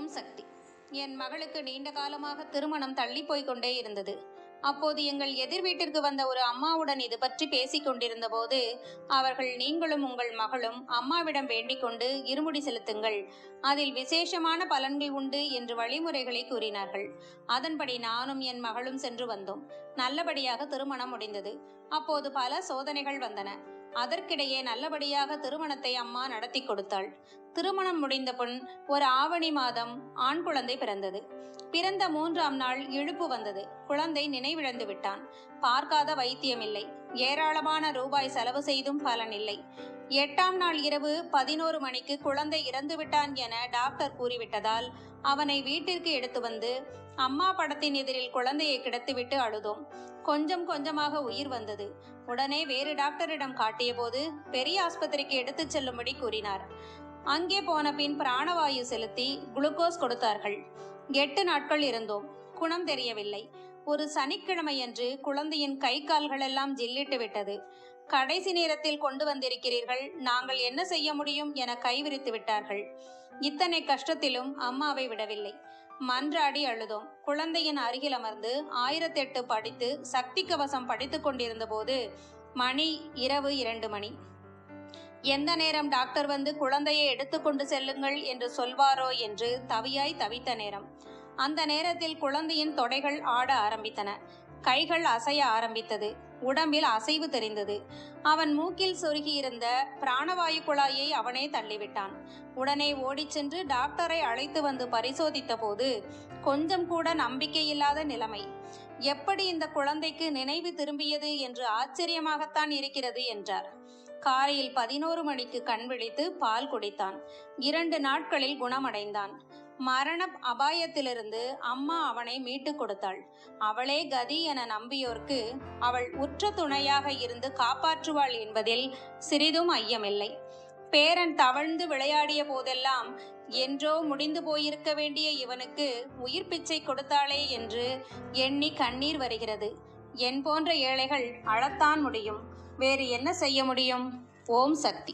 ஓம் சக்தி. என் மகளுக்கு நீண்ட காலமாக திருமணம் தள்ளி போய்கொண்டே இருந்தது. அப்போது எங்கள் எதிர் வீட்டிற்கு வந்த ஒரு அம்மாவுடன் இது பற்றி பேசிக் கொண்டிருந்த போது அவர்கள், நீங்களும் உங்கள் மகளும் அம்மாவிடம் வேண்டிக் கொண்டு இருமுடி செலுத்துங்கள், அதில் விசேஷமான பலன்கள் உண்டு என்று வழிமுறைகளை கூறினார்கள். அதன்படி நானும் என் மகளும் சென்று வந்தோம். நல்லபடியாக திருமணம் முடிந்தது. அப்போது பல சோதனைகள் வந்தன. அதற்கிடையே நல்லபடியாக திருமணத்தை அம்மா நடத்தி கொடுத்தாள். திருமணம் முடிந்த பின் ஒரு ஆவணி மாதம் ஆண் குழந்தை பிறந்தது. பிறந்த 3ஆம் நாள் இழுப்பு வந்தது. குழந்தை நினைவிழந்து விட்டான். பார்க்காத வைத்தியம் இல்லை. ஏராளமான ரூபாய் செலவு செய்தும் பலன் இல்லை. 8ஆம் நாள் இரவு 11 மணிக்கு குழந்தை இறந்து விட்டான் என டாக்டர் கூறிவிட்டதால் அவனை வீட்டிற்கு எடுத்து வந்து அம்மா படத்தின் எதிரில் குழந்தையை கிடத்திவிட்டு அழுதோம். கொஞ்சம் கொஞ்சமாக உயிர் வந்தது. உடனே வேறு டாக்டரிடம் காட்டிய போது பெரிய ஆஸ்பத்திரிக்கு எடுத்துச் செல்லும்படி கூறினார். அங்கே போன பின் பிராணவாயு செலுத்தி குளுக்கோஸ் கொடுத்தார்கள். 8 நாட்கள் இருந்தோம். குணம் தெரியவில்லை. ஒரு சனிக்கிழமையன்று குழந்தையின் கை கால்கள் எல்லாம் ஜில்லிட்டு விட்டது. கடைசி நேரத்தில் கொண்டு வந்திருக்கிறீர்கள், நாங்கள் என்ன செய்ய முடியும் என கைவிரித்து விட்டார்கள். இத்தனை கஷ்டத்திலும் அம்மாவை விடவில்லை. மன்றாடி அழுதோம். குழந்தையின் அருகில் அமர்ந்து 1008 படித்து சக்தி கவசம் படித்து கொண்டிருந்த போது மணி இரவு 2 மணி. எந்த நேரம் டாக்டர் வந்து குழந்தையை எடுத்துக்கொண்டு செல்லுங்கள் என்று சொல்வாரோ என்று தவியாய் தவித்த நேரம். அந்த நேரத்தில் குழந்தையின் தொடைகள் ஆட ஆரம்பித்தன. கைகள் அசைய ஆரம்பித்தது. உடம்பில் அசைவு தெரிந்தது. அவன் மூக்கில் சொருகியிருந்த பிராணவாயு குழாயை அவனே தள்ளிவிட்டான். உடனே ஓடிச் சென்று டாக்டரை அழைத்து வந்து பரிசோதித்த போது கொஞ்சம் கூட நம்பிக்கையில்லாத நிலைமை. எப்படி இந்த குழந்தைக்கு நினைவு திரும்பியது என்று ஆச்சரியமாகத்தான் இருக்கிறது என்றார். காலையில் 11 மணிக்கு கண் விழித்து பால் குடித்தான். 2 நாட்களில் குணமடைந்தான். மரண அபாயத்திலிருந்து அம்மா அவனை மீட்டு கொடுத்தாள். அவளே கதி என நம்பியோர்க்கு அவள் உற்ற துணையாக இருந்து காப்பாற்றுவாள் என்பதில் சிறிதும் ஐயமில்லை. பேரன் தவழ்ந்து விளையாடிய போதெல்லாம் என்றோ முடிந்து போயிருக்க வேண்டிய இவனுக்கு உயிர் பிச்சை கொடுத்தாளே என்று எண்ணி கண்ணீர் வருகிறது. என் போன்ற ஏழைகள் அழத்தான் முடியும். வேறு என்ன செய்ய முடியும்? ஓம் சக்தி.